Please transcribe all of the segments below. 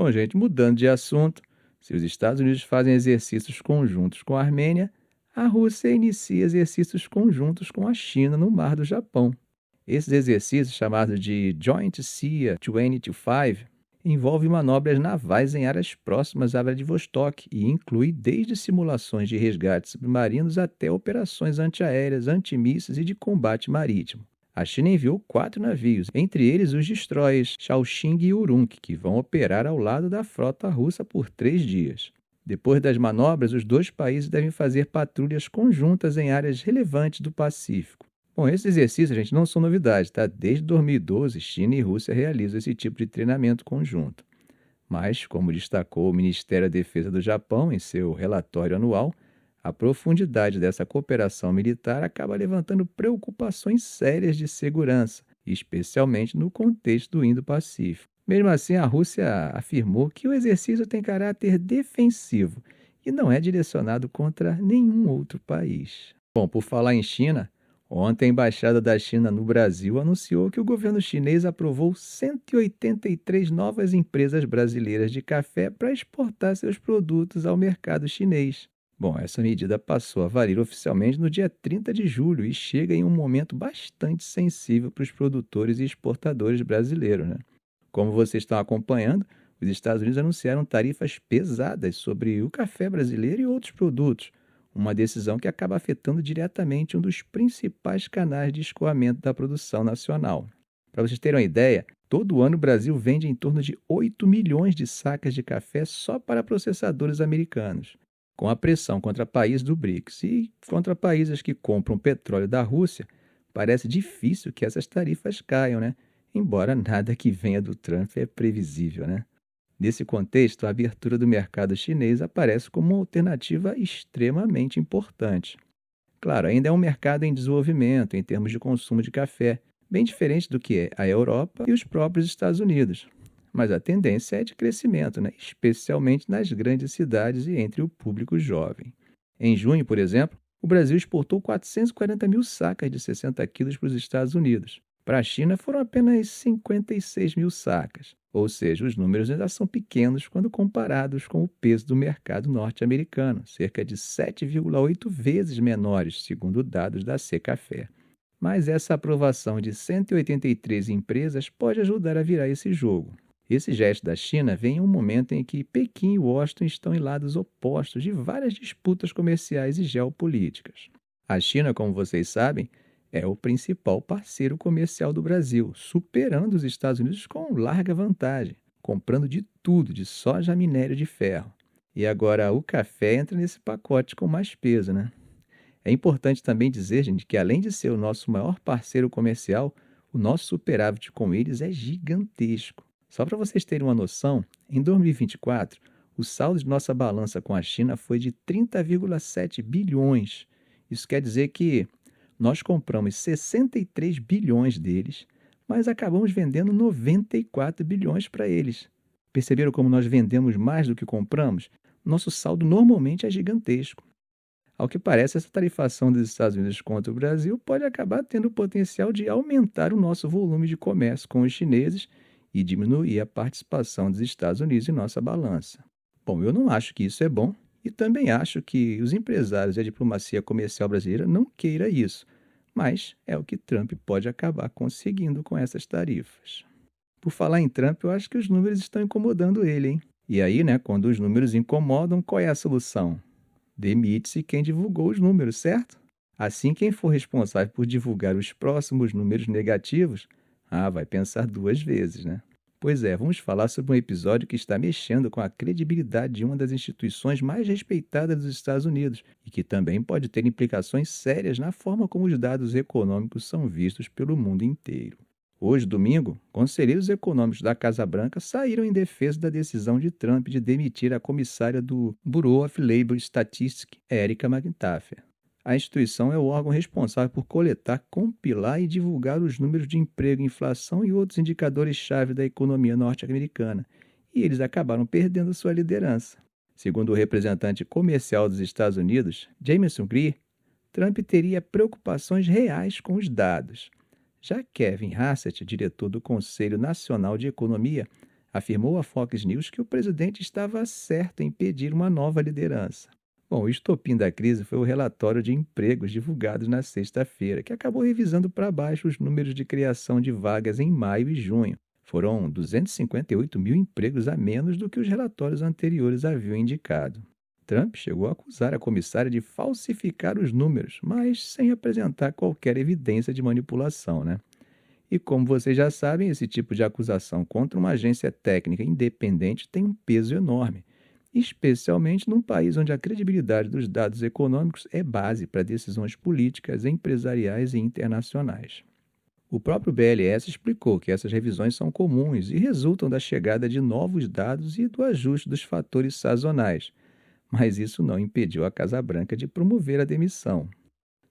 Bom, gente, mudando de assunto, se os Estados Unidos fazem exercícios conjuntos com a Armênia, a Rússia inicia exercícios conjuntos com a China no Mar do Japão. Esses exercícios, chamados de Joint Sea 2025, envolvem manobras navais em áreas próximas à Vladivostok e inclui desde simulações de resgate submarinos até operações antiaéreas, antimísseis e de combate marítimo. A China enviou 4 navios, entre eles os destroyers Shaoxing e Urumqi, que vão operar ao lado da frota russa por 3 dias. Depois das manobras, os 2 países devem fazer patrulhas conjuntas em áreas relevantes do Pacífico. Bom, esses exercícios, gente, não são novidade, tá? Desde 2012, China e Rússia realizam esse tipo de treinamento conjunto. Mas, como destacou o Ministério da Defesa do Japão em seu relatório anual, a profundidade dessa cooperação militar acaba levantando preocupações sérias de segurança, especialmente no contexto do Indo-Pacífico. Mesmo assim, a Rússia afirmou que o exercício tem caráter defensivo e não é direcionado contra nenhum outro país. Bom, por falar em China, ontem a Embaixada da China no Brasil anunciou que o governo chinês aprovou 183 novas empresas brasileiras de café para exportar seus produtos ao mercado chinês. Bom, essa medida passou a valer oficialmente no dia 30 de julho e chega em um momento bastante sensível para os produtores e exportadores brasileiros, né? Como vocês estão acompanhando, os Estados Unidos anunciaram tarifas pesadas sobre o café brasileiro e outros produtos, uma decisão que acaba afetando diretamente um dos principais canais de escoamento da produção nacional. Para vocês terem uma ideia, todo ano o Brasil vende em torno de 8 milhões de sacas de café só para processadores americanos. Com a pressão contra países do BRICS e contra países que compram petróleo da Rússia, parece difícil que essas tarifas caiam, né? Embora nada que venha do Trump é previsível, né? Nesse contexto, a abertura do mercado chinês aparece como uma alternativa extremamente importante. Claro, ainda é um mercado em desenvolvimento em termos de consumo de café, bem diferente do que é a Europa e os próprios Estados Unidos. Mas a tendência é de crescimento, né? Especialmente nas grandes cidades e entre o público jovem. Em junho, por exemplo, o Brasil exportou 440 mil sacas de 60 quilos para os Estados Unidos. Para a China foram apenas 56 mil sacas, ou seja, os números ainda são pequenos quando comparados com o peso do mercado norte-americano, cerca de 7,8 vezes menores, segundo dados da Secafé. Mas essa aprovação de 183 empresas pode ajudar a virar esse jogo. Esse gesto da China vem em um momento em que Pequim e Washington estão em lados opostos de várias disputas comerciais e geopolíticas. A China, como vocês sabem, é o principal parceiro comercial do Brasil, superando os Estados Unidos com larga vantagem, comprando de tudo, de soja a minério de ferro. E agora o café entra nesse pacote com mais peso, né? É importante também dizer, gente, que além de ser o nosso maior parceiro comercial, o nosso superávit com eles é gigantesco. Só para vocês terem uma noção, em 2024, o saldo de nossa balança com a China foi de 30,7 bilhões. Isso quer dizer que nós compramos 63 bilhões deles, mas acabamos vendendo 94 bilhões para eles. Perceberam como nós vendemos mais do que compramos? Nosso saldo normalmente é gigantesco. Ao que parece, essa tarifação dos Estados Unidos contra o Brasil pode acabar tendo o potencial de aumentar o nosso volume de comércio com os chineses e diminuir a participação dos Estados Unidos em nossa balança. Bom, eu não acho que isso é bom e também acho que os empresários e a diplomacia comercial brasileira não queira isso, mas é o que Trump pode acabar conseguindo com essas tarifas. Por falar em Trump, eu acho que os números estão incomodando ele, hein? E aí, né, quando os números incomodam, qual é a solução? Demite-se quem divulgou os números, certo? Assim, quem for responsável por divulgar os próximos números negativos, vai pensar 2 vezes, né? Pois é, vamos falar sobre um episódio que está mexendo com a credibilidade de uma das instituições mais respeitadas dos Estados Unidos e que também pode ter implicações sérias na forma como os dados econômicos são vistos pelo mundo inteiro. Hoje, domingo, conselheiros econômicos da Casa Branca saíram em defesa da decisão de Trump de demitir a comissária do Bureau of Labor Statistics, Erica McIntyre. A instituição é o órgão responsável por coletar, compilar e divulgar os números de emprego, inflação e outros indicadores-chave da economia norte-americana, e eles acabaram perdendo sua liderança. Segundo o representante comercial dos Estados Unidos, Jameson Greer, Trump teria preocupações reais com os dados. Já Kevin Hassett, diretor do Conselho Nacional de Economia, afirmou à Fox News que o presidente estava certo em pedir uma nova liderança. Bom, o estopim da crise foi o relatório de empregos divulgado na sexta-feira, que acabou revisando para baixo os números de criação de vagas em maio e junho. Foram 258 mil empregos a menos do que os relatórios anteriores haviam indicado. Trump chegou a acusar a comissária de falsificar os números, mas sem apresentar qualquer evidência de manipulação, né? E como vocês já sabem, esse tipo de acusação contra uma agência técnica independente tem um peso enorme, especialmente num país onde a credibilidade dos dados econômicos é base para decisões políticas, empresariais e internacionais. O próprio BLS explicou que essas revisões são comuns e resultam da chegada de novos dados e do ajuste dos fatores sazonais, mas isso não impediu a Casa Branca de promover a demissão.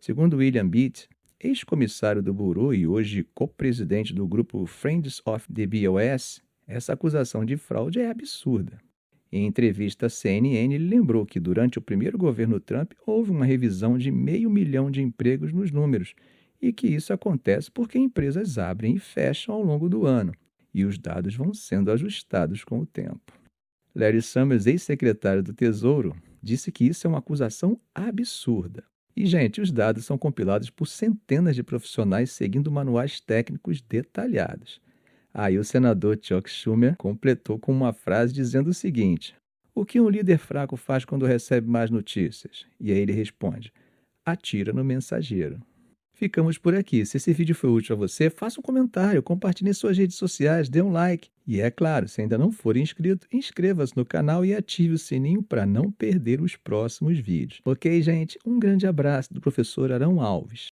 Segundo William Bitt, ex-comissário do Bureau e hoje co-presidente do grupo Friends of the BOS, essa acusação de fraude é absurda. Em entrevista à CNN, ele lembrou que durante o primeiro governo Trump houve uma revisão de 500 mil de empregos nos números e que isso acontece porque empresas abrem e fecham ao longo do ano e os dados vão sendo ajustados com o tempo. Larry Summers, ex-secretário do Tesouro, disse que isso é uma acusação absurda. E, gente, os dados são compilados por centenas de profissionais seguindo manuais técnicos detalhados. Aí o senador Chuck Schumer completou com uma frase dizendo o seguinte: o que um líder fraco faz quando recebe mais notícias? E aí ele responde: atira no mensageiro. Ficamos por aqui. Se esse vídeo foi útil a você, faça um comentário, compartilhe em suas redes sociais, dê um like. E é claro, se ainda não for inscrito, inscreva-se no canal e ative o sininho para não perder os próximos vídeos. Ok, gente? Um grande abraço do professor Arão Alves.